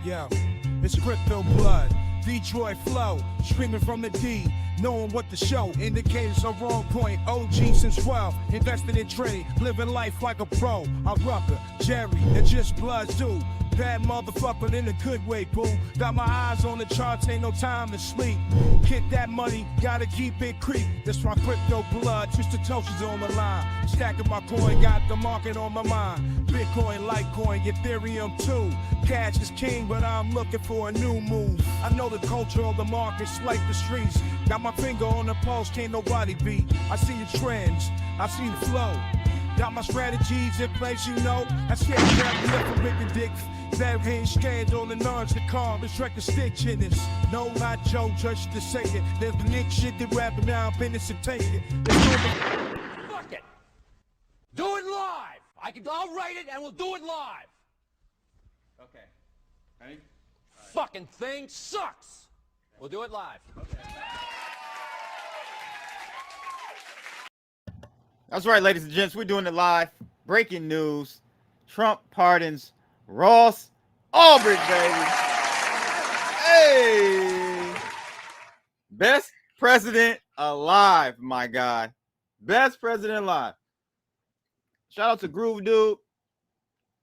Yo, it's crypto blood, Detroit flow, screaming from the D, knowing what to show. Indicators are wrong point, OG since 12, invested in trade, living life like a pro. I'm Rucker, Jerry, and just bloods do. Bad motherfucker, but in a good way, boo. Got my eyes on the charts, ain't no time to sleep. Get that money, gotta keep it creep. That's why crypto blood, Two Satoshis on the line. Stacking my coin, got the market on my mind. Bitcoin, Litecoin, Ethereum too. Cash is king, but I'm looking for a new move. I know the culture of the markets like the streets. Got my finger on the pulse, can't nobody beat. I see the trends, I see the flow. Got my strategies in place, you know. I scared to grab me up for Rick Dick. That ain't scared on the nuns to calm. Let's track the stitch in this. No, not Joe, just to say it. There's the Nick shit that rapping now, business and take it. Fuck it. Do it live. I'll write it and we'll do it live. Okay. Ready? Fucking thing sucks. We'll do it live. Okay. That's right, ladies and gents. We're doing it live. Breaking news. Trump pardons Ross Ulbricht, baby. Hey. Best president alive, my guy. Best president alive. Shout out to Groove Dude.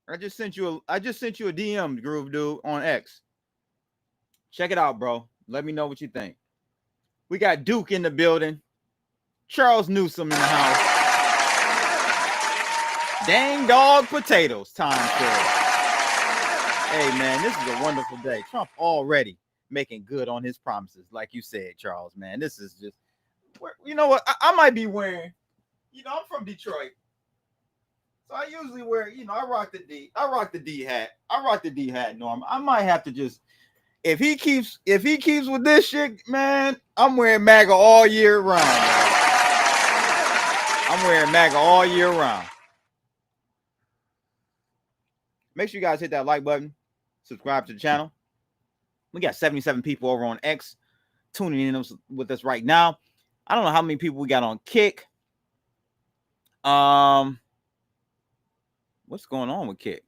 I just sent you a DM, Groove Dude, on X. Check it out, bro. Let me know what you think. We got Duke in the building. Charles Newsom in the house. Dang dog potatoes time for it. Hey, man, this is a wonderful day. Trump already making good on his promises, like you said, Charles, man. This is just, you know what? I might be wearing, I'm from Detroit. So I usually wear, I rock the D hat. I rock the D hat, Norm. I might have to just, if he keeps with this shit, man, I'm wearing MAGA all year round. Man. I'm wearing MAGA all year round. Make sure you guys hit that like button. Subscribe to the channel. We got 77 people over on X tuning in with us right now. I don't know how many people we got on Kick. What's going on with Kick?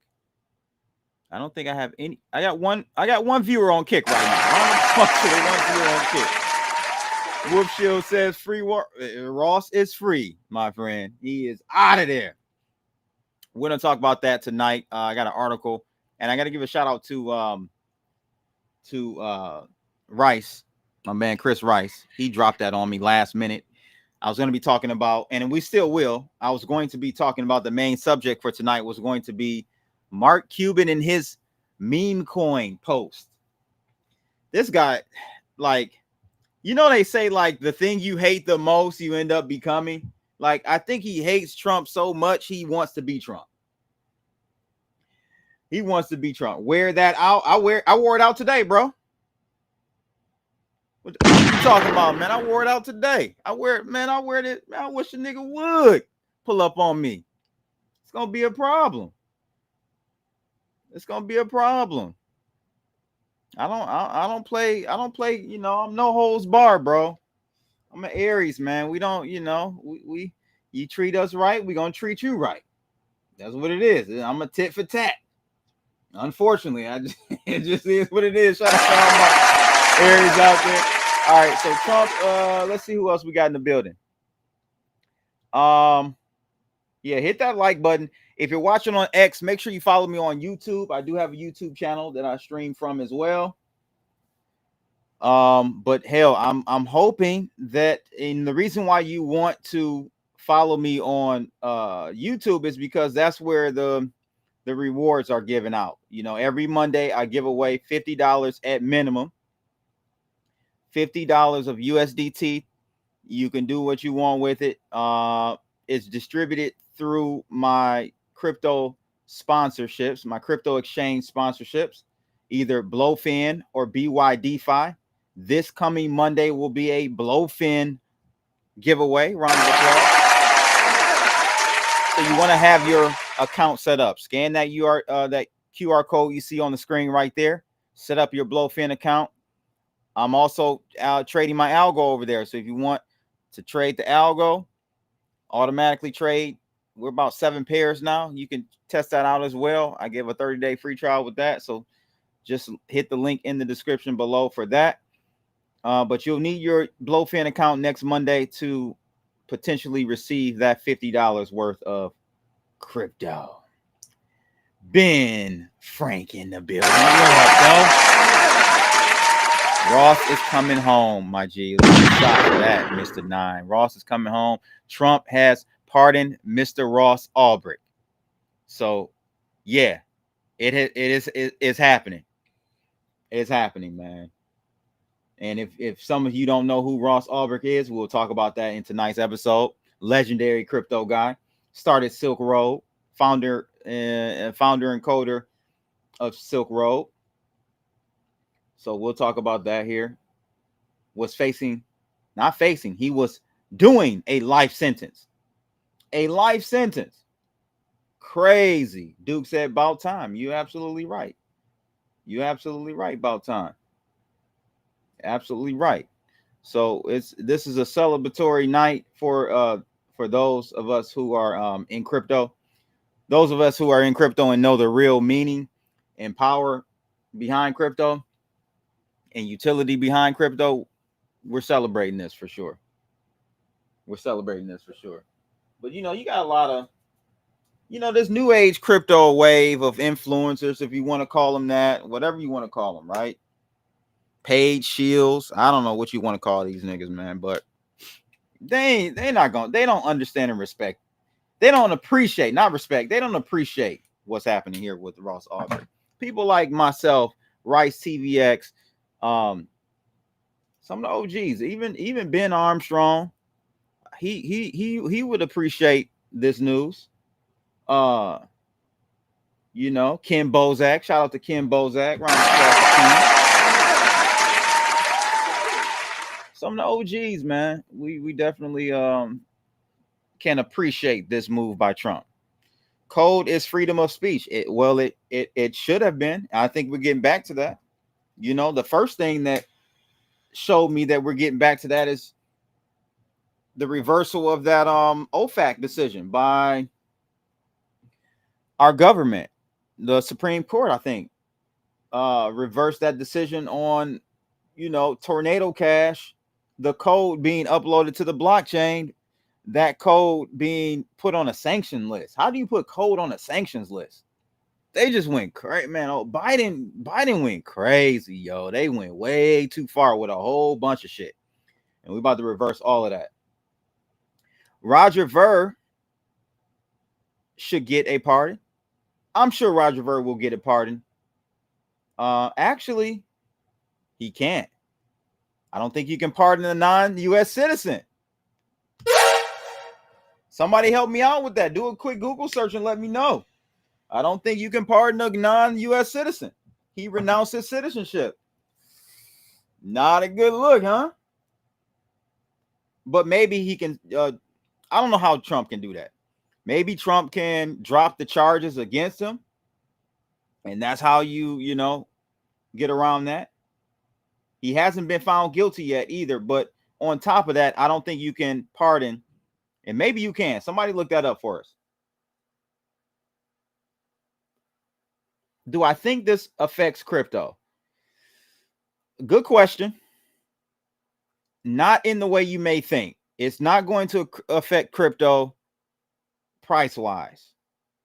I don't think I have any. I got one viewer on Kick right now. One viewer on Kick. Wolf Shield says free Ross is free, my friend. He is out of there. We're gonna talk about that tonight. I got an article, and I got to give a shout out to Rice, my man Chris Rice. He dropped that on me last minute. I was going to be talking about, and we still will. I was going to be talking about the main subject for tonight was going to be Mark Cuban and his Memecoin post. This guy, like, you know, they say like the thing you hate the most, you end up becoming. Like, I think he hates Trump so much he wants to be Trump. He wants to be Trump. Wear that out. I wore it out today, bro. What you talking about, man? I wore it out today. I wear it, man. I wear it. Man, I wish a nigga would pull up on me. It's gonna be a problem. It's gonna be a problem. I don't play. You know, I'm no holds barred, bro. I'm an Aries, man. We don't, you know, you treat us right, we gonna treat you right. That's what it is. I'm a tit for tat. Unfortunately, it just is what it is. Shout out to all my Aries out there. All right, so Trump. Let's see who else we got in the building. Yeah, hit that like button. If you're watching on X, make sure you follow me on YouTube. I do have a YouTube channel that I stream from as well. But hell, I'm hoping that, and the reason why you want to follow me on YouTube is because that's where the rewards are given out. You know, every Monday I give away $50 at minimum. $50 of USDT. You can do what you want with it. It's distributed through my crypto sponsorships, my crypto exchange sponsorships, either Blowfin or BYDFi. This coming Monday will be a Blowfin giveaway. Round of applause. So you want to have your account set up. Scan that that QR code you see on the screen right there. Set up your Blowfin account. I'm also trading my algo over there. So if you want to trade the algo, automatically trade. We're about 7 pairs now. You can test that out as well. I give a 30-day free trial with that. So just hit the link in the description below for that. But you'll need your Blowfin account next Monday to potentially receive that $50 worth of crypto. Ben Frank in the building. What up, though? Ross is coming home, my G. Let's get a shot for that, Mr. 9. Ross is coming home. Trump has pardoned Mr. Ross Ulbricht. So, yeah, it's happening. It's happening, man. And if some of you don't know who Ross Ulbricht is, we'll talk about that in tonight's episode. Legendary crypto guy. Started Silk Road. Founder and coder of Silk Road. So we'll talk about that here. He was doing a life sentence. A life sentence. Crazy. Duke said about time. You're absolutely right. You're absolutely right about time. Absolutely right. So this is a celebratory night for those of us who are in crypto. Those of us who are in crypto and know the real meaning and power behind crypto and utility behind crypto, we're celebrating this for sure. We're celebrating this for sure. But you know, you got a lot of, you know, this new age crypto wave of influencers, if you want to call them that, whatever you want to call them, right? Paid shields. I don't know what you want to call these niggas, man, but they don't understand and respect. They don't appreciate, not respect. They don't appreciate what's happening here with Ross Ulbricht. People like myself, Rice TVX, some of the OGs, even Ben Armstrong, he would appreciate this news. You know, Ken Bozak. Shout out to Ken Bozak. Round of applause to Ken. Some of the OGs, man. We definitely can appreciate this move by Trump. Code is freedom of speech. It should have been. I think we're getting back to that. You know, the first thing that showed me that we're getting back to that is the reversal of that OFAC decision by our government. The Supreme Court, I think, reversed that decision on, you know, Tornado Cash, the code being uploaded to the blockchain, that code being put on a sanction list. How do you put code on a sanctions list? They just went crazy, man. Oh, Biden went crazy, yo. They went way too far with a whole bunch of shit. And we're about to reverse all of that. Roger Ver should get a pardon. I'm sure Roger Ver will get a pardon. Actually, he can't. I don't think you can pardon a non-U.S. citizen. Somebody help me out with that. Do a quick Google search and let me know. I don't think you can pardon a non-U.S. citizen. He renounced his citizenship. Not a good look, huh? But maybe he can. I don't know how Trump can do that. Maybe Trump can drop the charges against him, and that's how you know, get around that. He hasn't been found guilty yet either. But on top of that, I don't think you can pardon. And maybe you can. Somebody look that up for us. Do I think this affects crypto? Good question. Not in the way you may think. It's not going to affect crypto price-wise,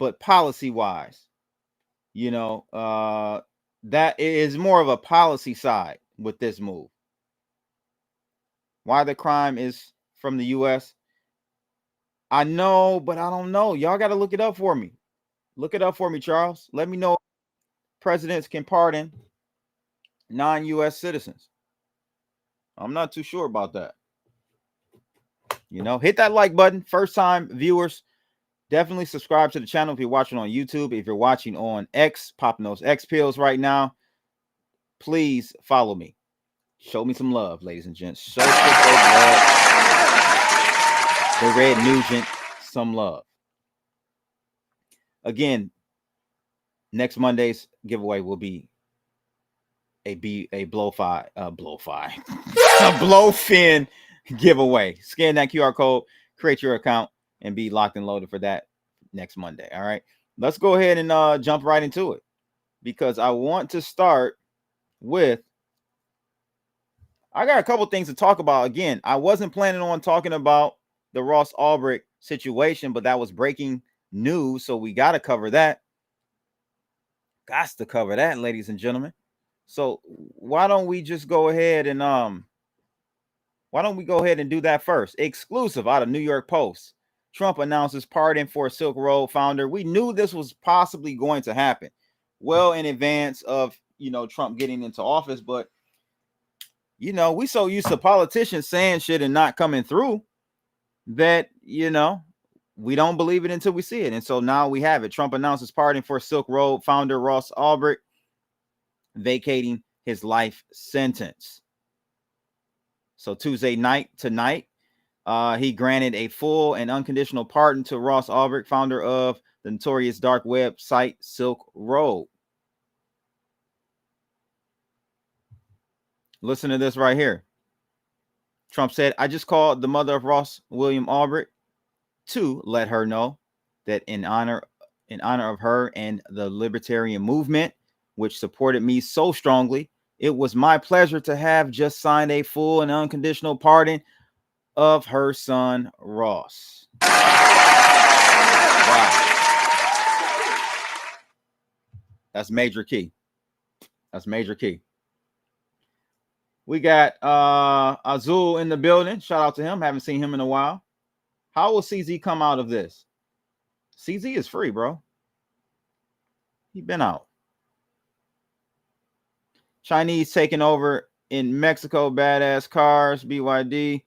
but policy-wise. You know, that is more of a policy side with this move. Why the crime is from the U.S., I know, but I don't know. Y'all got to look it up for me. Look it up for me, Charles. Let me know if presidents can pardon non-U.S. citizens. I'm not too sure about that. You know, hit that like button. First time viewers, definitely subscribe to the channel if you're watching on YouTube. If you're watching on X, popping those X pills right now, please follow me. Show me some love, ladies and gents. Show the Red Nugent some love. Again, next Monday's giveaway will be a blowfin a blowfin giveaway. Scan that QR code, create your account, and be locked and loaded for that next Monday. All right, let's go ahead and jump right into it, because I want to start with, I got a couple things to talk about. Again, I wasn't planning on talking about the Ross Ulbricht situation, but that was breaking news, so we got to cover that. Got to cover that, ladies and gentlemen. So why don't we just go ahead and do that first? Exclusive out of New York Post. Trump announces pardon for Silk Road founder. We knew this was possibly going to happen well in advance of, you know, Trump getting into office, but you know, we so used to politicians saying shit and not coming through that, you know, we don't believe it until we see it. And so now we have it. Trump announces pardon for Silk Road founder Ross Ulbricht, vacating his life sentence. So Tuesday night tonight, he granted a full and unconditional pardon to Ross Ulbricht, founder of the notorious dark web site Silk Road. Listen to this right here. Trump said, "I just called the mother of Ross William Ulbricht to let her know that in honor of her and the libertarian movement, which supported me so strongly, it was my pleasure to have just signed a full and unconditional pardon of her son, Ross." Wow. That's major key. That's major key. We got Azul in the building. Shout out to him. Haven't seen him in a while. How will CZ come out of this? CZ is free, bro. He been out. Chinese taking over in Mexico. Badass cars. BYD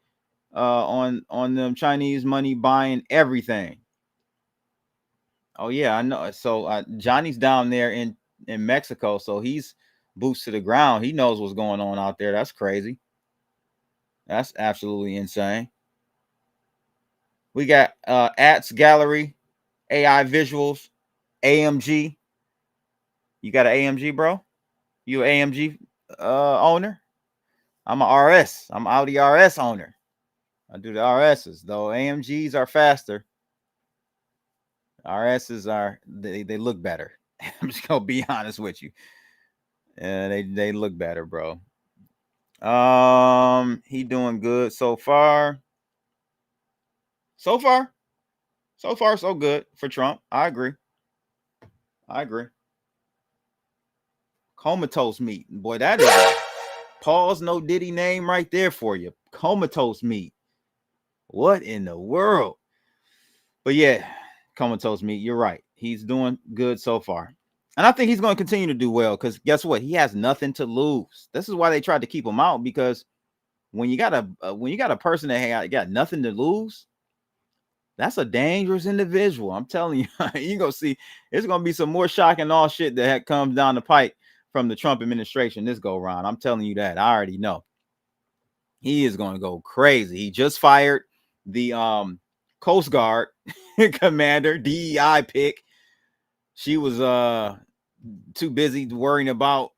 on them. Chinese money buying everything. Oh yeah, I know. So Johnny's down there in Mexico, so he's boots to the ground. He knows what's going on out there. That's crazy. That's absolutely insane. We got Ats Gallery, AI Visuals, AMG. You got an AMG, bro? You an AMG owner? I'm a RS. I'm Audi RS owner. I do the RSs, though. AMGs are faster. RSs are they look better. I'm just gonna be honest with you. They look better, bro. He doing good so far. So far, so good for Trump. I agree. Comatose meat, boy. That is a pause no Diddy name right there for you. Comatose meat. What in the world? But yeah, comatose meat. You're right. He's doing good so far. And I think he's going to continue to do well because guess what? He has nothing to lose. This is why they tried to keep him out, because when you got a person that got nothing to lose, that's a dangerous individual. I'm telling you, you're going to see it's going to be some more shocking all shit that comes down the pipe from the Trump administration this go round. I'm telling you that. I already know. He is going to go crazy. He just fired the Coast Guard commander, DEI pick. She was too busy worrying about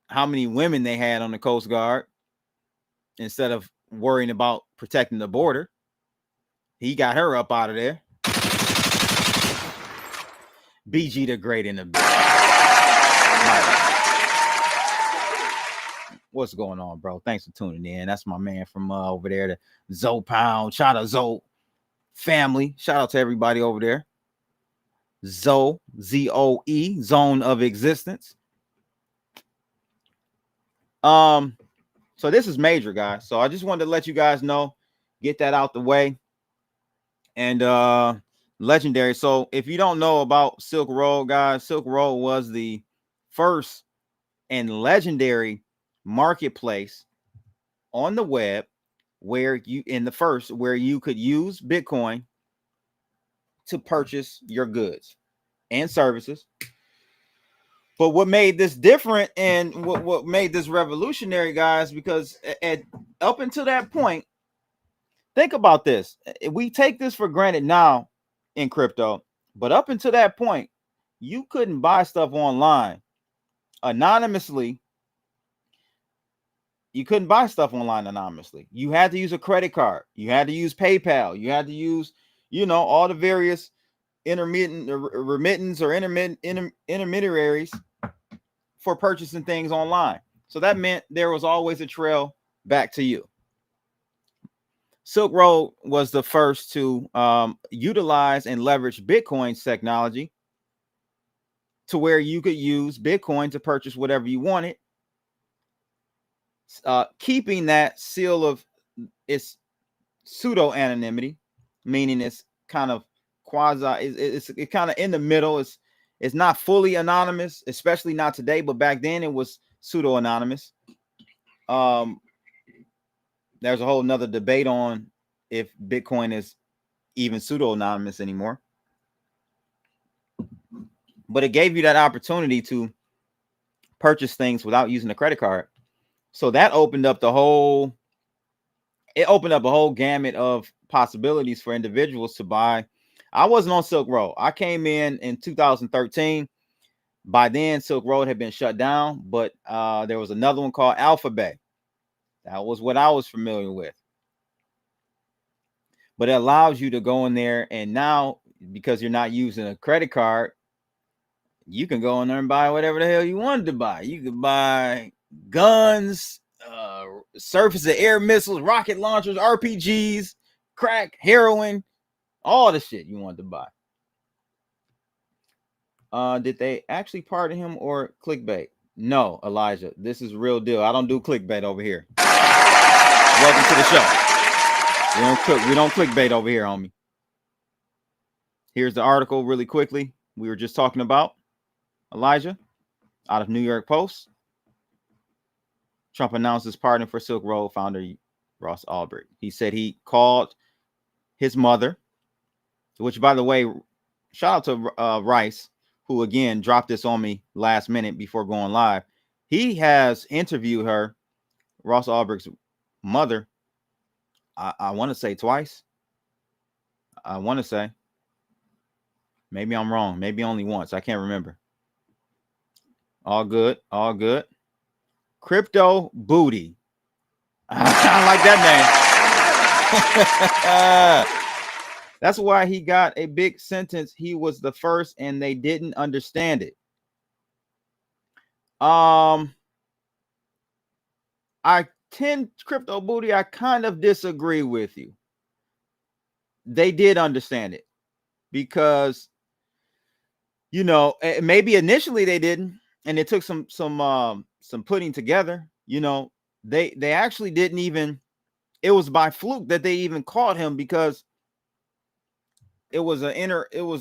how many women they had on the Coast Guard instead of worrying about protecting the border. He got her up out of there. BG the Great in the building. What's going on, bro? Thanks for tuning in. That's my man from over there, the Zoe Pound. Shout out Zoe family. Shout out to everybody over there. Zoe, Z-O-E, Zone of Existence. So this is major, guys. So I just wanted to let you guys know, get that out the way. And legendary. So if you don't know about Silk Road, guys, Silk Road was the first and legendary marketplace on the web where you could use Bitcoin to purchase your goods and services. But what made this different and what made this revolutionary, guys, because up until that point, think about this. We take this for granted now in crypto, but up until that point, you couldn't buy stuff online anonymously. You couldn't buy stuff online anonymously. You had to use a credit card. You had to use PayPal. You had to use, all the various remittance or intermediaries for purchasing things online. So that meant there was always a trail back to you. Silk Road was the first to utilize and leverage Bitcoin's technology to where you could use Bitcoin to purchase whatever you wanted, keeping that seal of its pseudo anonymity, meaning it's kind of quasi, it's kind of in the middle. It's not fully anonymous, especially not today, but back then it was pseudo anonymous. There's a whole nother debate on if Bitcoin is even pseudo anonymous anymore, but it gave you that opportunity to purchase things without using a credit card. So that opened up a whole gamut of possibilities for individuals to buy. I wasn't on Silk Road. I came in 2013. By then, Silk Road had been shut down, but there was another one called Alphabet. That was what I was familiar with. But it allows you to go in there, and now, because you're not using a credit card, you can go in there and buy whatever the hell you wanted to buy. You could buy guns, surface to air missiles, rocket launchers, RPGs, crack, heroin, all the shit you wanted to buy. Did they actually pardon him or clickbait? No, Elijah, this is real deal. I don't do clickbait over here. Welcome to the show. We don't clickbait over here, homie. Here's the article really quickly. We were just talking about Elijah out of New York Post. Trump announced his pardon for Silk Road founder Ross Ulbricht. He said he called his mother, which, by the way, shout out to Rice, who again dropped this on me last minute before going live. He has interviewed her, Ross Ulbricht's mother, I want to say twice. I want to say. Maybe I'm wrong. Maybe only once. I can't remember. All good. All good. Crypto Booty. I like that name. That's why he got a big sentence. He was the first and they didn't understand it. I Crypto Booty, I kind of disagree with you. They did understand it because, you know, maybe initially they didn't, and it took some putting together. You know, they actually didn't even. It was by fluke that they even caught him because it was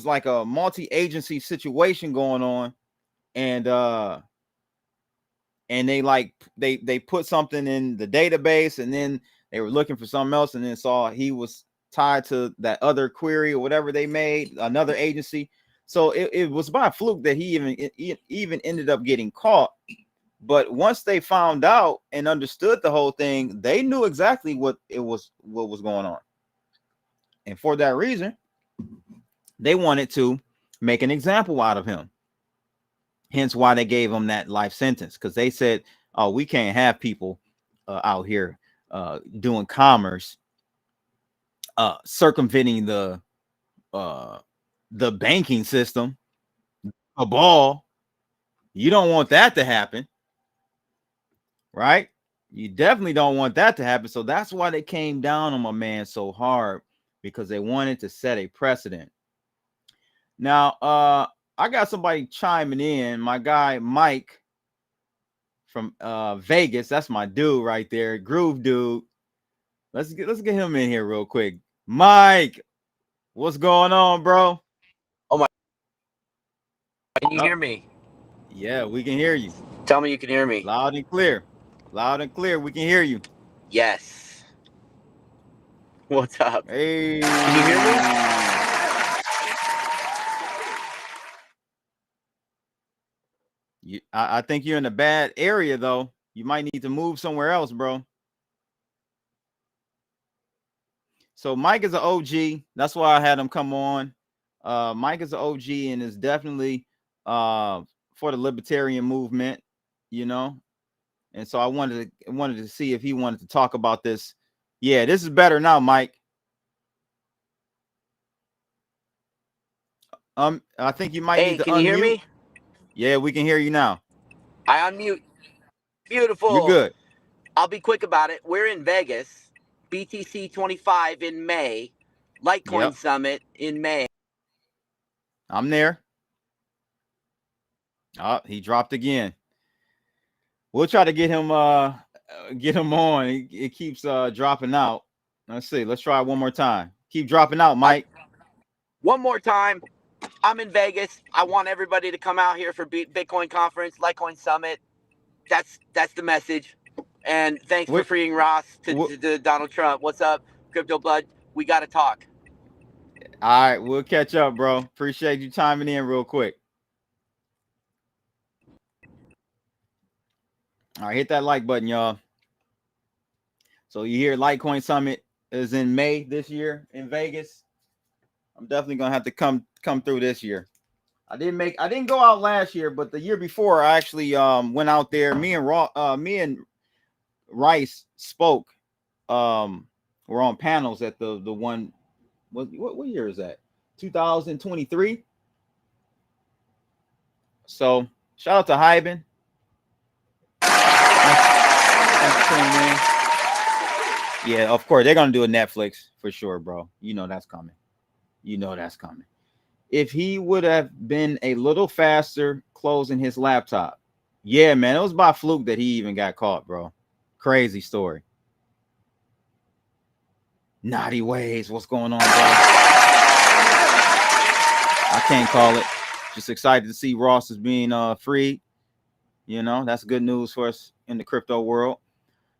like a multi-agency situation going on, and they put something in the database, and then they were looking for something else, and then saw he was tied to that other query or whatever they made, another agency. So it was by fluke that he even ended up getting caught. But once they found out and understood the whole thing, they knew exactly what was going on. And for that reason, they wanted to make an example out of him. Hence why they gave him that life sentence, because they said, oh, we can't have people out here doing commerce, circumventing the banking system, a ball. You don't want that to happen, right? You definitely don't want that to happen. So that's why they came down on my man so hard, because they wanted to set a precedent. Now, I got somebody chiming in. My guy Mike from Vegas. That's my dude right there, Groove Dude. Let's get him in here real quick. Mike, what's going on, bro? Oh my! Can you hear me? Yeah, we can hear you. Tell me you can hear me. Loud and clear. Loud and clear. We can hear you. Yes. What's up? Hey. Can you hear me? I think you're in a bad area, though. You might need to move somewhere else, bro. So Mike is an OG. That's why I had him come on. Mike is an OG and is definitely for the libertarian movement, you know. And so I wanted to see if he wanted to talk about this. Yeah, this is better now, Mike. I think you might need to unmute. Can you hear me? Yeah, we can hear you now. I unmute. Beautiful. You're good. I'll be quick about it. We're in Vegas, BTC 25 in May, Litecoin Summit in May. I'm there. Oh, he dropped again. We'll try to get him on. It keeps dropping out. Let's see. Let's try it one more time. Keep dropping out, Mike. One more time. I'm in Vegas. I want everybody to come out here for Bitcoin conference, Litecoin Summit. That's the message. And thanks for freeing Ross to Donald Trump. What's up, Crypto Blood? We got to talk. All right, we'll catch up, bro. Appreciate you chiming in real quick. All right, hit that like button, y'all. So you hear Litecoin Summit is in May this year in Vegas. I'm definitely gonna have to come through this year. I didn't go out last year, but the year before I actually went out there. Me and Rice spoke. We're on panels at the one. What year is that? 2023. So shout out to Hyben. Yeah, of course they're gonna do a Netflix for sure, bro. You know that's coming. If he would have been a little faster closing his laptop, yeah, man, it was by fluke that he even got caught, bro. Crazy story. Naughty ways, what's going on, bro? I can't call it. Just excited to see Ross is being freed. You know, that's good news for us in the crypto world.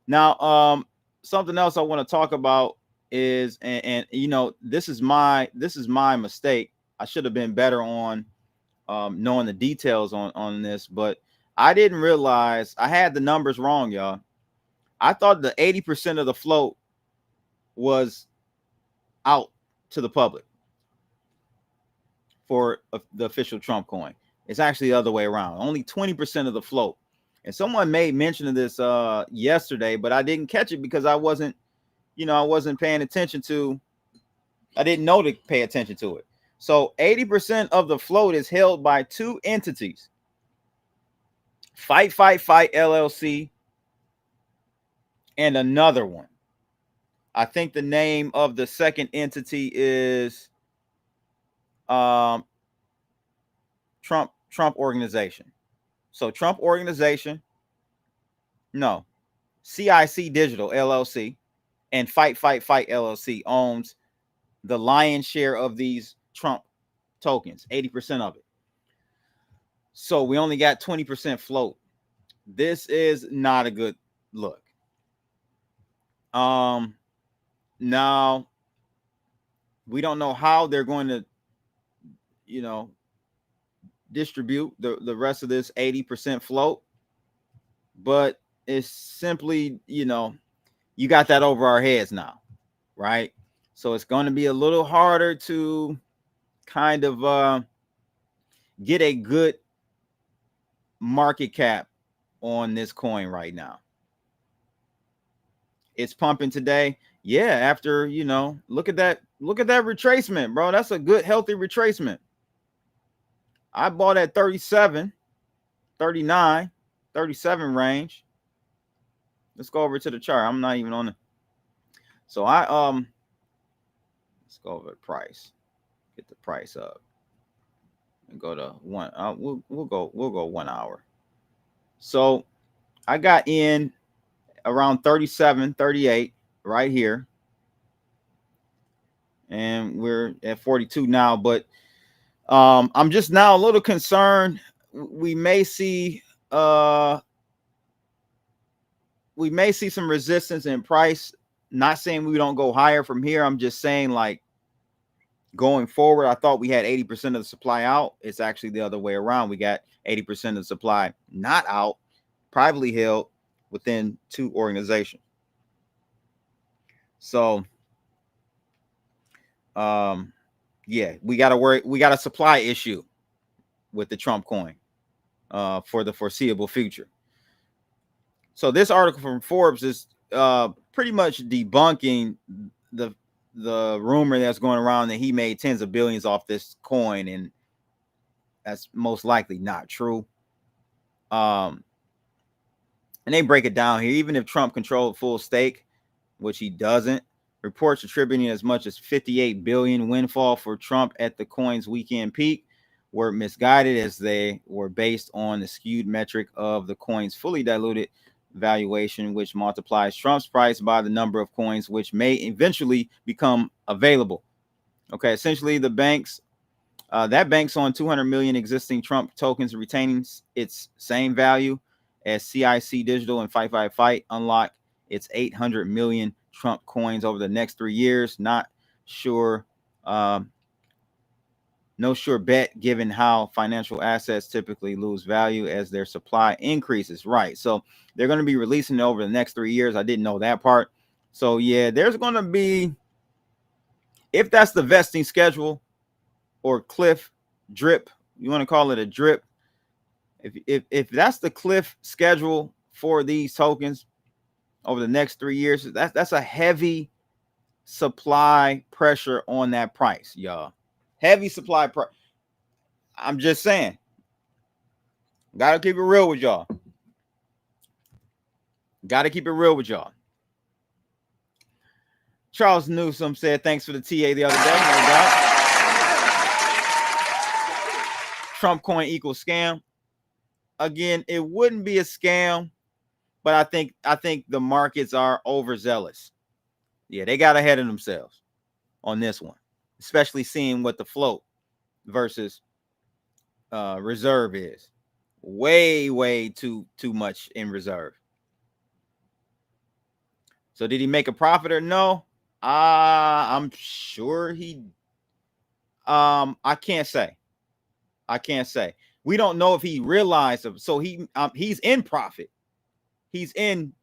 Now, something else I want to talk about is, and you know, this is my mistake. I should have been better on knowing the details on this, but I didn't realize I had the numbers wrong, y'all. I thought the 80% of the float was out to the public. for the official Trump coin. It's actually the other way around. Only 20% of the float. And someone made mention of this yesterday, but I didn't catch it because I wasn't paying attention to. I didn't know to pay attention to it. So 80% of the float is held by two entities. Fight LLC and another one. I think the name of the second entity is Trump Organization. So Trump Organization, no, CIC Digital LLC and Fight LLC owns the lion's share of these Trump tokens, 80% of it. So we only got 20% float. This is not a good look. Now we don't know how they're going to, distribute the rest of this 80% float, but it's simply, you got that over our heads now, right? So it's going to be a little harder to kind of get a good market cap on this coin right now. It's pumping today. Yeah, after, look at that retracement, bro. That's a good, healthy retracement. I bought at 37, 39, 37 range. Let's go over to the chart. I'm not even on it. So let's go over the price. Get the price up. And go to one. We'll go 1 hour. So I got in around 37, 38 right here. And we're at 42 now, but I'm just now a little concerned. We may see some resistance in price. Not saying we don't go higher from here. I'm just saying, like, going forward, I thought we had 80% of the supply out. It's actually the other way around. We got 80% of the supply not out, privately held within two organizations. So yeah, we got a supply issue with the Trump coin for the foreseeable future. So this article from Forbes is pretty much debunking the rumor that's going around that he made tens of billions off this coin, and that's most likely not true. And they break it down here. Even if Trump controlled full stake, which he doesn't, reports attributing as much as 58 billion windfall for Trump at the coin's weekend peak were misguided, as they were based on the skewed metric of the coin's fully diluted valuation, which multiplies Trump's price by the number of coins which may eventually become available. Okay, essentially the banks banks on 200 million existing Trump tokens, retaining its same value as CIC Digital and Fight unlock its 800 million Trump coins over the next 3 years. Not sure, no sure bet, given how financial assets typically lose value as their supply increases. Right. So they're going to be releasing it over the next 3 years. I didn't know that part. So yeah, there's going to be, if that's the vesting schedule or cliff drip, you want to call it a drip. If that's the cliff schedule for these tokens over the next 3 years, that's a heavy supply pressure on that price, y'all. Heavy supply price. I'm just saying. Gotta keep it real with y'all. Gotta keep it real with y'all. Charles Newsom said thanks for the TA the other day. No doubt. Trump coin equals scam. Again, it wouldn't be a scam, but I think the markets are overzealous. Yeah, they got ahead of themselves on this one, especially seeing what the float versus reserve is. Way too much in reserve. So did he make a profit or no? I'm sure he. I can't say. We don't know if he realized it. So he's in profit. He's in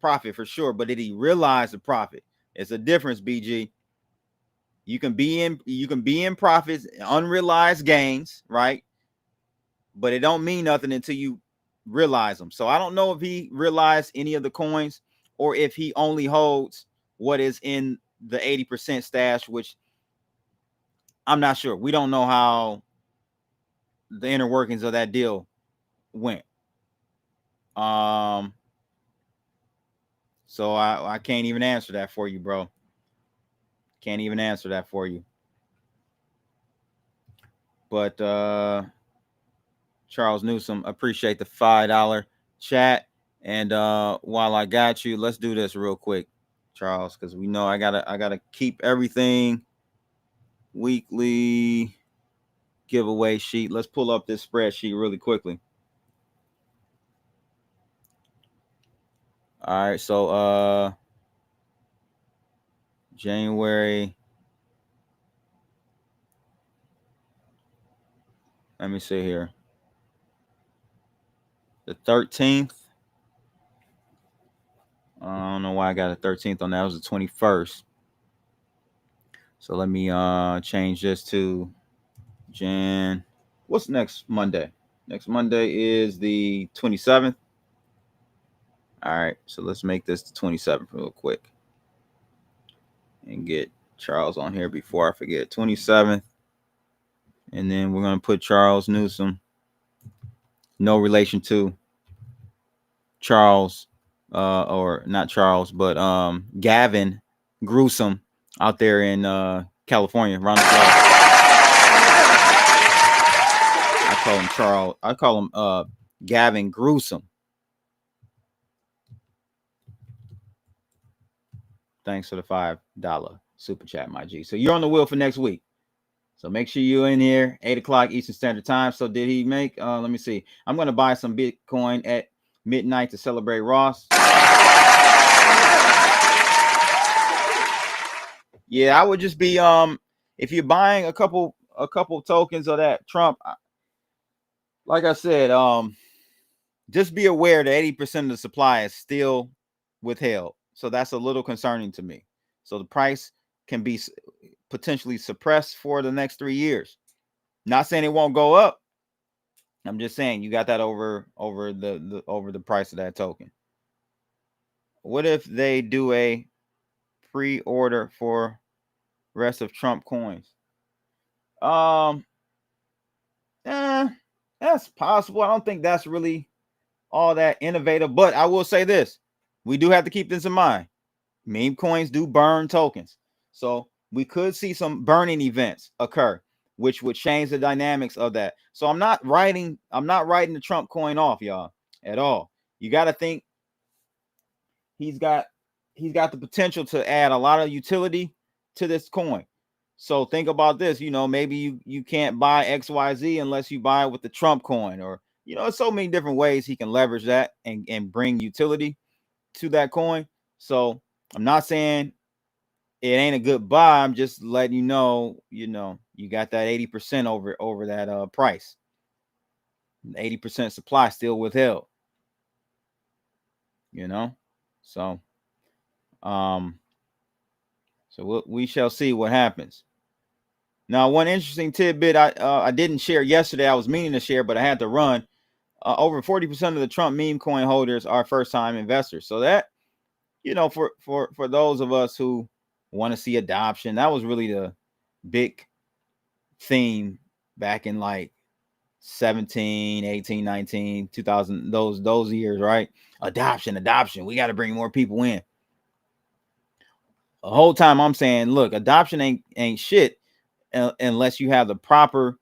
profit for sure. But did he realize the profit? It's a difference, BG. You can be in profits, unrealized gains, right? But it don't mean nothing until you realize them. So I don't know if he realized any of the coins or if he only holds what is in the 80% stash, which I'm not sure. We don't know how the inner workings of that deal went. So I can't even answer that for you, bro. Can't even answer that for you. But Charles Newsom, appreciate the $5 chat. And while I got you, let's do this real quick, Charles, because we know I gotta keep everything weekly giveaway sheet. Let's pull up this spreadsheet really quickly. All right, so January. Let me see here. The 13th. I don't know why I got a 13th on that. It was the 21st. So let me change this to Jan. What's next Monday? Next Monday is the 27th. All right, so let's make this the 27th real quick and get Charles on here before I forget. 27th. And then we're going to put Charles Newsom. No relation to Charles, or not Charles, but Gavin Gruesome out there in California. Round the clock. I call him Charles. I call him Gavin Gruesome. Thanks for the $5 super chat, my G. So you're on the wheel for next week. So make sure you're in here, 8 o'clock Eastern Standard Time. So did he make, let me see. I'm going to buy some Bitcoin at midnight to celebrate Ross. Yeah, I would just be, if you're buying a couple tokens of that Trump, like I said, just be aware that 80% of the supply is still withheld. So that's a little concerning to me. So the price can be potentially suppressed for the next 3 years. Not saying it won't go up. I'm just saying you got that over the price of that token. What if they do a pre-order for rest of Trump coins? That's possible. I don't think that's really all that innovative, but I will say this. We do have to keep this in mind. Meme coins do burn tokens. So we could see some burning events occur, which would change the dynamics of that. So I'm not writing the Trump coin off, y'all, at all. You got to think he's got the potential to add a lot of utility to this coin. So think about this, maybe you can't buy XYZ unless you buy it with the Trump coin, or so many different ways he can leverage that and bring utility to that coin. So I'm not saying it ain't a good buy. I'm just letting you know, you got that 80% over that price. 80% supply still withheld. So we shall see what happens. Now, one interesting tidbit I didn't share yesterday. I was meaning to share, but I had to run. Over 40% of the Trump meme coin holders are first-time investors. So that, for those of us who want to see adoption, that was really the big theme back in like 17, 18, 19, 2000, those years, right? Adoption. We got to bring more people in. The whole time I'm saying, look, adoption ain't shit unless you have the proper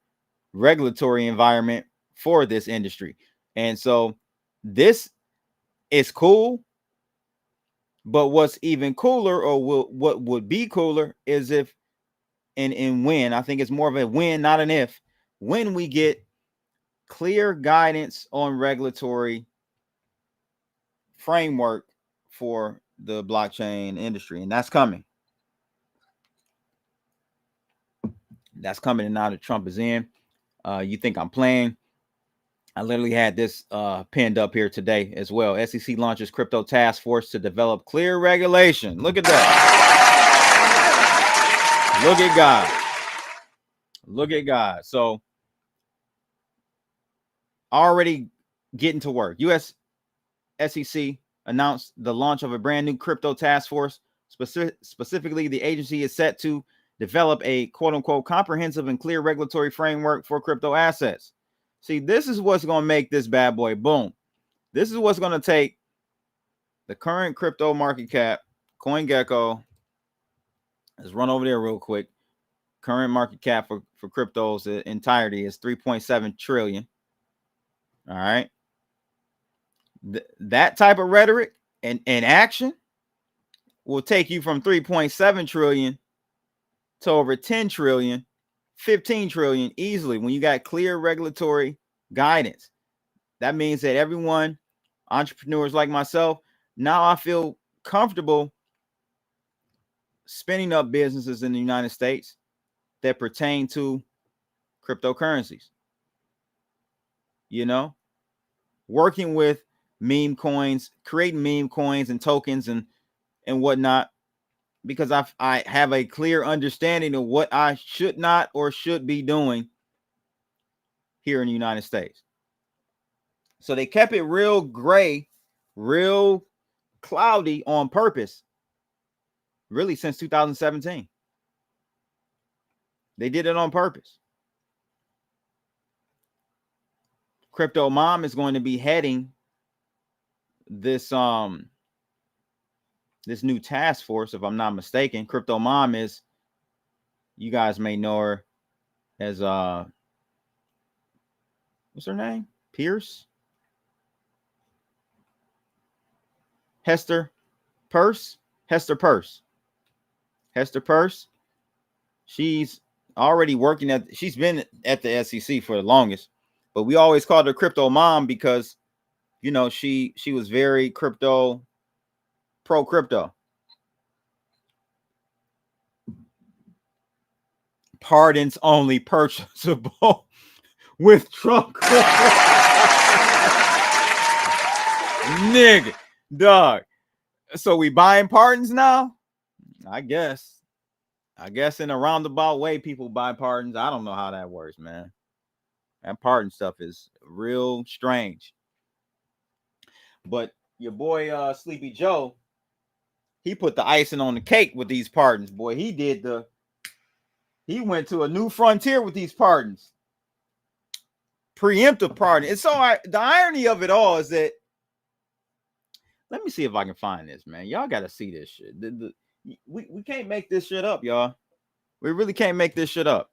regulatory environment for this industry. And so this is cool, but what's even cooler, or what would be cooler, is if and when, I think it's more of a when, not an if, when we get clear guidance on regulatory framework for the blockchain industry. And that's coming. And now that Trump is in, you think I'm playing? I literally had this pinned up here today as well. SEC launches crypto task force to develop clear regulation. Look at that. Look at God. Look at God. So already getting to work. U.S. SEC announced the launch of a brand new crypto task force. Specifically, the agency is set to develop a quote unquote comprehensive and clear regulatory framework for crypto assets. See, this is what's going to make this bad boy boom. This is what's going to take the current crypto market cap. CoinGecko, let's run over there real quick. Current market cap for cryptos entirety is 3.7 trillion. All right. That type of rhetoric and action will take you from 3.7 trillion to over 10 trillion, 15 trillion easily when you got clear regulatory guidance. That means that everyone, entrepreneurs like myself, now I feel comfortable spinning up businesses in the United States that pertain to cryptocurrencies. You know, working with meme coins, creating meme coins and tokens and whatnot, because I have a clear understanding of what I should not or should be doing here in the United States. So they kept it real gray, real cloudy on purpose, really since 2017. They did it on purpose. Crypto Mom is going to be heading this this new task force, if I'm not mistaken. Crypto Mom is, you guys may know her as what's her name? Pierce? Hester Purse? Hester Purse. Hester Purse. She's already working she's been at the SEC for the longest, but we always called her Crypto Mom because, you know, she was very pro crypto. Pardons only purchasable with Trump. Nigga, dog. So we buying pardons now? I guess in a roundabout way, people buy pardons. I don't know how that works, man. That pardon stuff is real strange. But your boy Sleepy Joe, he put the icing on the cake with these pardons. Boy, he went to a new frontier with these pardons. Preemptive pardon. And so the irony of it all is that, let me see if I can find this, man. Y'all got to see this shit. We can't make this shit up, y'all. We really can't make this shit up.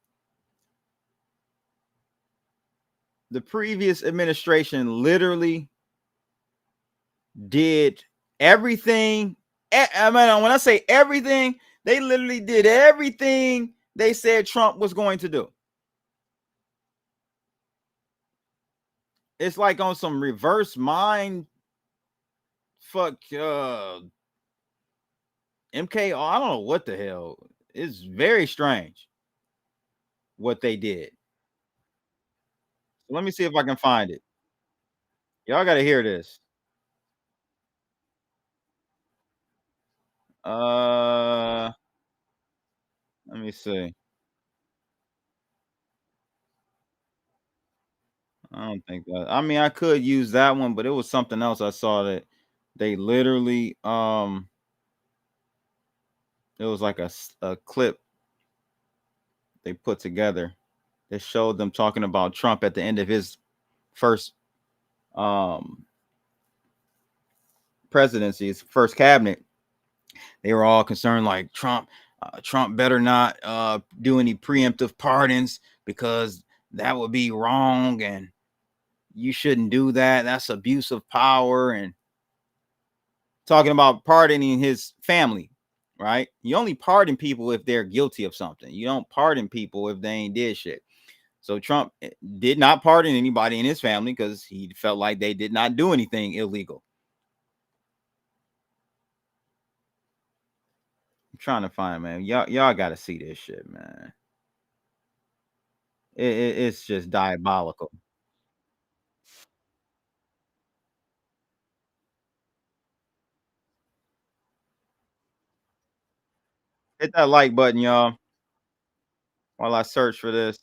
The previous administration literally did everything. I mean, when I say everything, they literally did everything they said Trump was going to do. It's like on some reverse mind fuck MK. I don't know what the hell. It's very strange what they did. So let me see if I can find it. Y'all got to hear this. Let me see. I don't think that. I mean, I could use that one, but it was something else I saw that they literally it was like a clip they put together that showed them talking about Trump at the end of his first presidency, his first cabinet. They were all concerned like Trump better not do any preemptive pardons because that would be wrong and you shouldn't do that. That's abuse of power. And talking about pardoning his family, right? You only pardon people if they're guilty of something. You don't pardon people if they ain't did shit. So Trump did not pardon anybody in his family because he felt like they did not do anything illegal. I'm trying to find, man. Y'all got to see this shit, man. It's just diabolical. Hit that like button, y'all. while I search for this.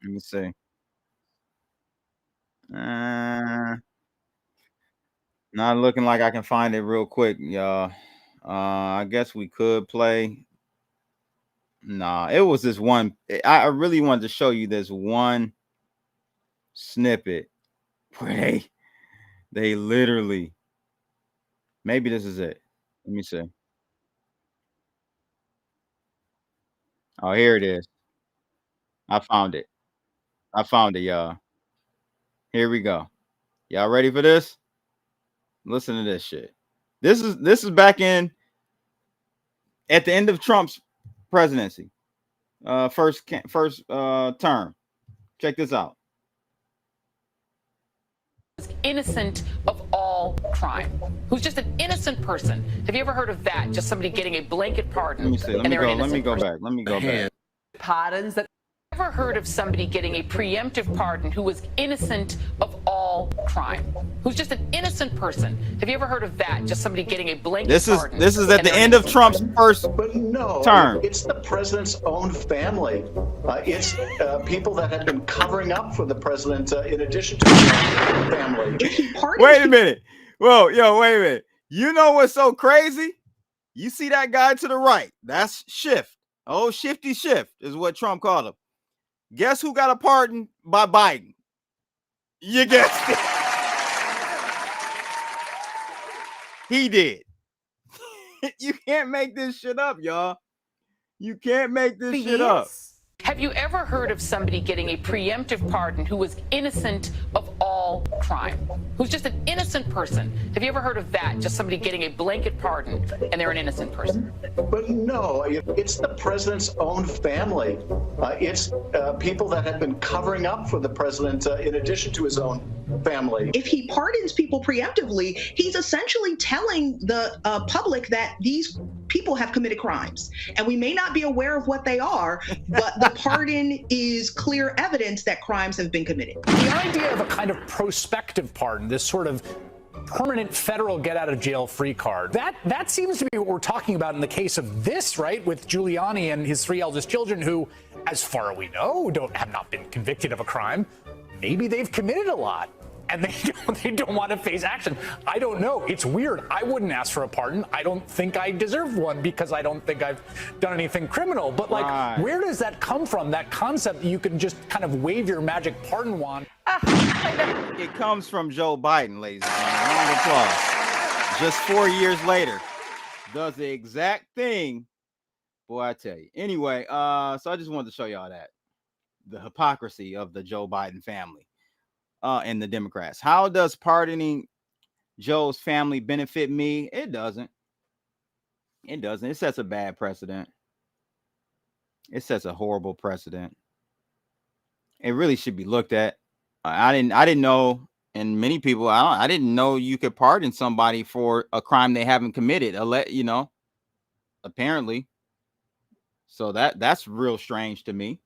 Let me see. Not looking like I can find it real quick, y'all. I guess we could play. Nah, it was this one. I really wanted to show you this one snippet where they literally. Maybe this is it. Let me see. Oh, here it is. I found it. I found it, y'all. Here we go. Y'all ready for this? Listen to this shit. This is back in at the end of Trump's presidency. First term. Check this out. Innocent of all crime, who's just an innocent person. Have you ever heard of that? Just somebody getting a blanket pardon. Let me see. Let me go back. Let me go back. Pardons that. Ever heard of somebody getting a preemptive pardon who was innocent of all crime, who's just an innocent person? Have you ever heard of that? Just somebody getting a blanket pardon. This is at the end of Trump's first term. It's the president's own family. It's people that have been covering up for the president in addition to his family. Wait a minute. Whoa, yo, wait a minute. You know what's so crazy? You see that guy to the right? That's Schiff. Oh, Shifty Schiff is what Trump called him. Guess who got a pardon by Biden? You guessed it. He did. You can't make this shit up, y'all. You can't make this shit up. Have you ever heard of somebody getting a preemptive pardon who was innocent of all crime, who's just an innocent person? Have you ever heard of that? Just somebody getting a blanket pardon and they're an innocent person. But no, it's the president's own family. It's people that have been covering up for the president in addition to his own family. If he pardons people preemptively, he's essentially telling the public that these people have committed crimes. And we may not be aware of what they are, but the pardon is clear evidence that crimes have been committed. The idea of a kind of prospective pardon, this sort of permanent federal get-out-of-jail-free card, that seems to be what we're talking about in the case of this, right, with Giuliani and his 3 eldest children who, as far as we know, have not been convicted of a crime. Maybe they've committed a lot, and they don't want to face action. I don't know. It's weird. I wouldn't ask for a pardon. I don't think I deserve one because I don't think I've done anything criminal. But, like, where does that come from, that concept that you can just kind of wave your magic pardon wand? It comes from Joe Biden, ladies and gentlemen. Round of applause. Just 4 years later, does the exact thing. Boy, I tell you. Anyway, so I just wanted to show y'all that. The hypocrisy of the Joe Biden family and the Democrats. How does pardoning Joe's family benefit me? It doesn't. It doesn't. It sets a bad precedent. It sets a horrible precedent. It really should be looked at. I didn't know, and many people, I didn't know you could pardon somebody for a crime they haven't committed. Apparently. So that's real strange to me.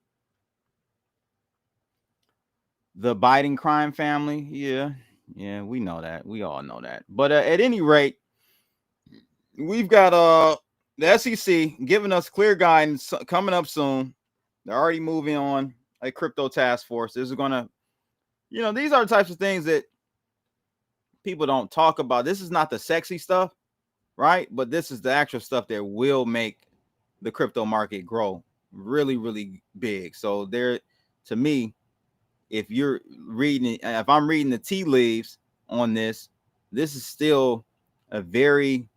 The Biden crime family, yeah, we know that. We all know that. But at any rate, we've got the SEC giving us clear guidance coming up soon. They're already moving on a crypto task force. This is gonna, these are the types of things that people don't talk about. This is not the sexy stuff, right? But this is the actual stuff that will make the crypto market grow really, really big. So to me, if I'm reading the tea leaves on this is still a very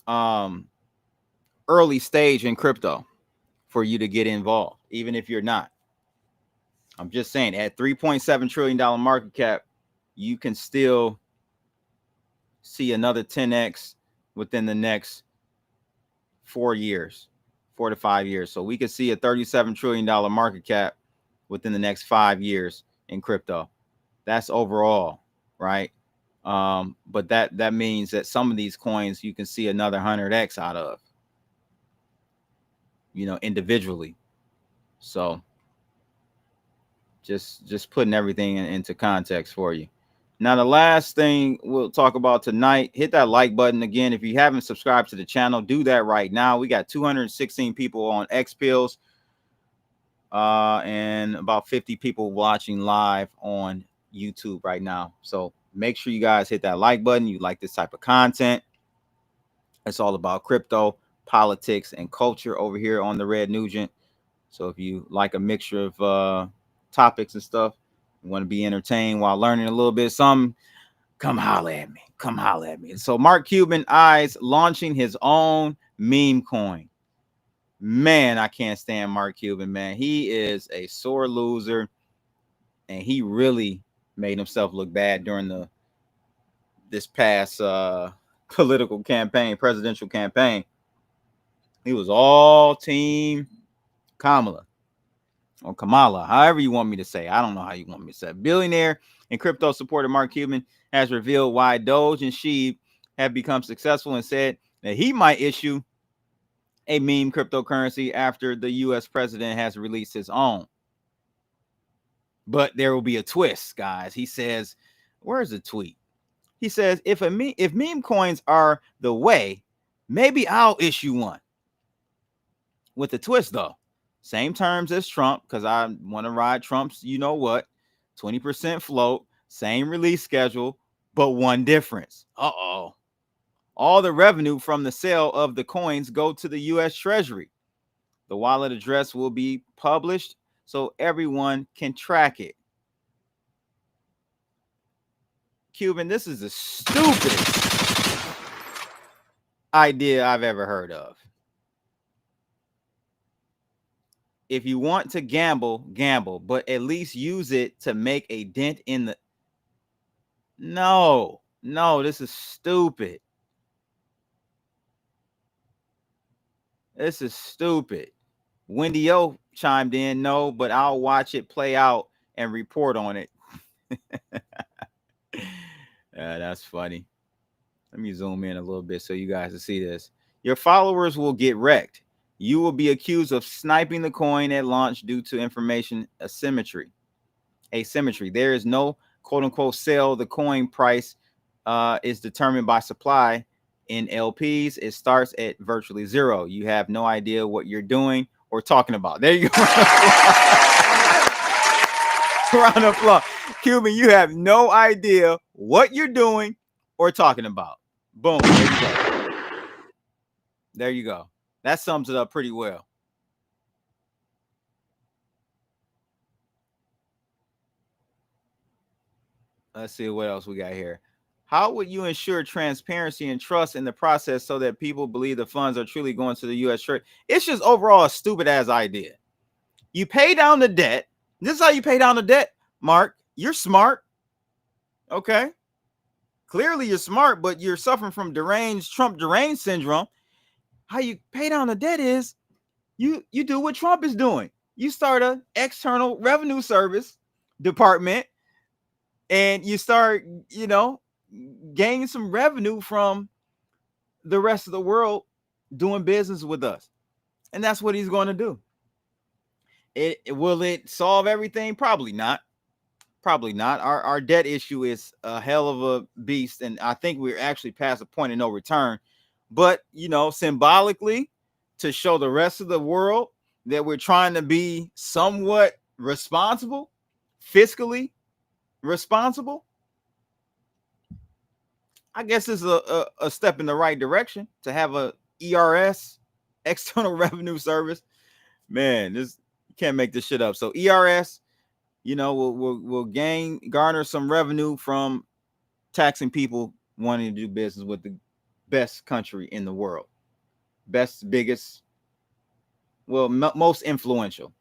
early stage in crypto for you to get involved, even if you're not. I'm just saying, at $3.7 trillion market cap, you can still see another 10x within the next 4 to 5 years. So we could see a $37 trillion market cap within the next 5 years in crypto. That's overall, right? But that means that some of these coins you can see another 100x out of, individually. So just putting everything into context for you. Now, the last thing we'll talk about tonight, hit that like button again. If you haven't subscribed to the channel, do that right now. We got 216 people on X Pills and about 50 people watching live on YouTube right now. So make sure you guys hit that like button. You like this type of content. It's all about crypto, politics, and culture over here on the Red Nugent. So if you like a mixture of topics and stuff, you want to be entertained while learning a little bit of something, come holler at me. Come holler at me. So Mark Cuban eyes launching his own meme coin. Man, I can't stand Mark Cuban, man. He is a sore loser, and he really made himself look bad during this past political campaign, presidential campaign. He was all team Kamala or Kamala, however you want me to say. I don't know how you want me to say. Billionaire and crypto supporter Mark Cuban has revealed why Doge and Sheeb have become successful and said that he might issue a meme cryptocurrency after the U.S. president has released his own. But there will be a twist, guys. He says, where's the tweet? He says, if meme coins are the way, maybe I'll issue one. With the twist, though. Same terms as Trump, because I want to ride Trump's, 20% float, same release schedule, but one difference. Uh-oh. All the revenue from the sale of the coins go to the U.S. Treasury. The wallet address will be published so everyone can track it. Cuban, this is the stupidest idea I've ever heard of. If you want to gamble, gamble, but at least use it to make a dent in the... No, this is stupid. This is stupid. Wendy O chimed in, no, but I'll watch it play out and report on it. That's funny. Let me zoom in a little bit so you guys can see this. Your followers will get wrecked. You will be accused of sniping the coin at launch due to information asymmetry. There is no quote unquote sale. The coin price is determined by supply. In LPs, it starts at virtually zero. You have no idea what you're doing or talking about. There you go. Round of applause. Cuban, you have no idea what you're doing or talking about. Boom. There you go. There you go. That sums it up pretty well. Let's see what else we got here. How would you ensure transparency and trust in the process so that people believe the funds are truly going to the U.S. Treasury? It's just overall a stupid ass idea. You pay down the debt. This is how you pay down the debt, Mark. You're smart. Okay. Clearly you're smart, but you're suffering from Trump deranged syndrome. How you pay down the debt is you do what Trump is doing. You start an external revenue service department and you start, gaining some revenue from the rest of the world doing business with us. And that's what he's going to do. Will it solve everything? Probably not. Our debt issue is a hell of a beast, and I think we're actually past a point of no return. But symbolically, to show the rest of the world that we're trying to be somewhat responsible, fiscally responsible, I guess it's a step in the right direction to have a ERS, external revenue service. Man, you can't make this shit up. So ERS, will garner some revenue from taxing people wanting to do business with the best country in the world. Best, biggest, most influential.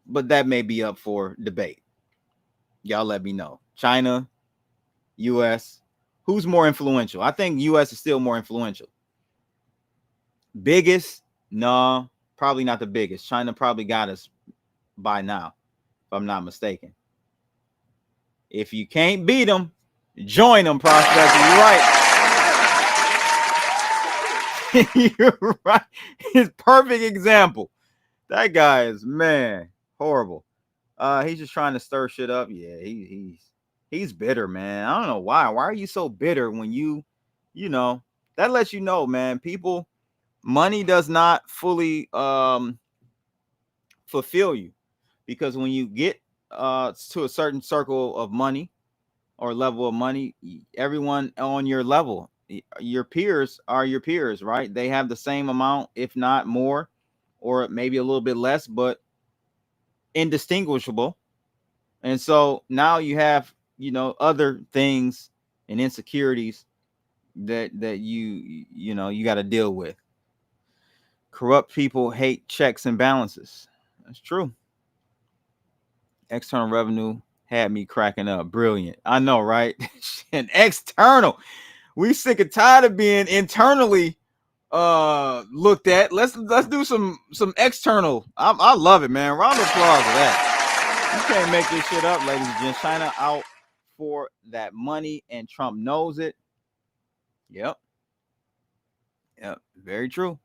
But that may be up for debate. Y'all let me know. China, US, who's more influential? I think US is still more influential. Biggest? No, probably not the biggest. China probably got us by now, if I'm not mistaken. If you can't beat them, join them, prospector. You're right. You're right. His perfect example. That guy is, man, horrible. He's just trying to stir shit up. Yeah, he's He's bitter, man. I don't know why. Why are you so bitter when you know, that lets you know, man, people, money does not fully fulfill you, because when you get to a certain circle of money or level of money, everyone on your level, your peers are your peers, right? They have the same amount, if not more, or maybe a little bit less, but indistinguishable. And so now you have, you know, other things and insecurities that you know you got to deal with. Corrupt people hate checks and balances. That's true. External revenue had me cracking up. Brilliant. I know, right? And external. We sick and tired of being internally looked at. Let's do some external. I love it, man. Round of applause for that. You can't make this shit up, ladies and gents. China out for that money, and Trump knows it. Yep. Very true.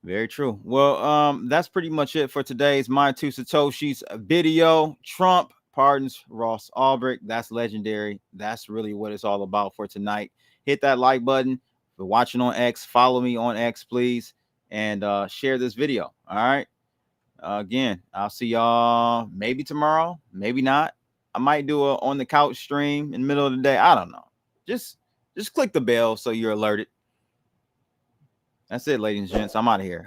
Very true. Well, that's pretty much it for today's My Two Satoshis video. Trump pardons Ross Ulbricht. That's legendary. That's really what it's all about for tonight. Hit that like button. If you're watching on X, follow me on X, please, and share this video. All right. Again, I'll see y'all maybe tomorrow, maybe not. I might do a on the couch stream in the middle of the day. I don't know. Just click the bell so you're alerted. That's it, ladies and gents. I'm out of here.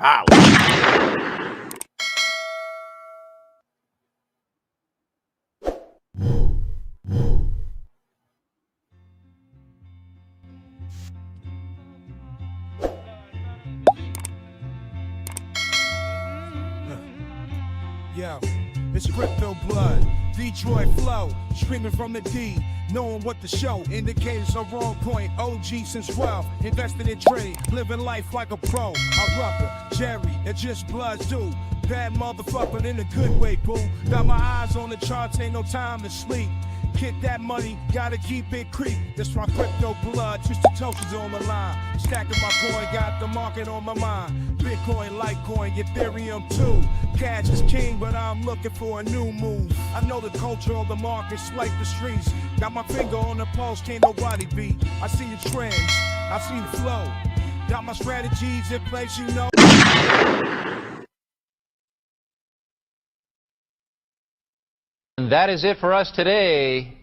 Yo, it's crypto blood, Detroit flow, streaming from the D, knowing what to show, indicators are wrong point, OG since 12, invested in trade, living life like a pro, I rubber, Jerry, it's just bloods do, bad motherfucker in a good way, boo, got my eyes on the charts, ain't no time to sleep. Get that money, gotta keep it creep. That's my crypto blood, Two Satoshis on the line. Stacking my coin, got the market on my mind. Bitcoin, Litecoin, Ethereum too. Cash is king, but I'm looking for a new move. I know the culture of the markets like the streets. Got my finger on the pulse, can't nobody beat. I see the trends, I see the flow. Got my strategies in place, you know. And that is it for us today.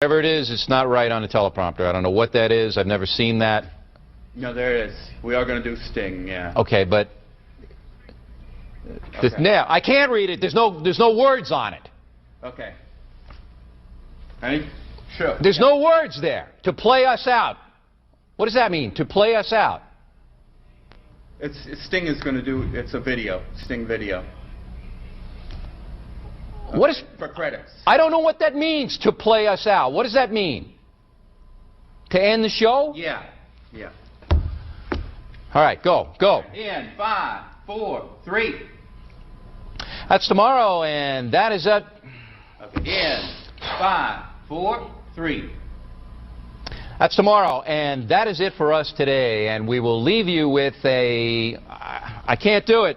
Whatever it is, it's not right on the teleprompter. I don't know what that is. I've never seen that. No, there it is. We are going to do Sting, yeah. Okay, but now I can't read it. There's no words on it. Okay. Ready? Sure. There's no words there. To play us out. What does that mean? To play us out. Sting is going to do. It's a video. Sting video. What is for credits? I don't know what that means. To play us out. What does that mean? To end the show? Yeah. Yeah. All right, go. In 5, 4, 3. That's tomorrow, and that is it. Okay. In 5, 4, 3. That's tomorrow, and that is it for us today. And we will leave you with a. I can't do it.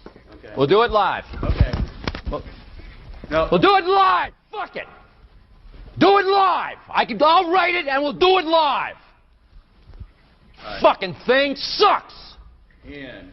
Okay. We'll do it live. Okay. No. We'll do it live. Fuck it. Do it live. I'll write it, and we'll do it live. Right. Fucking thing sucks. In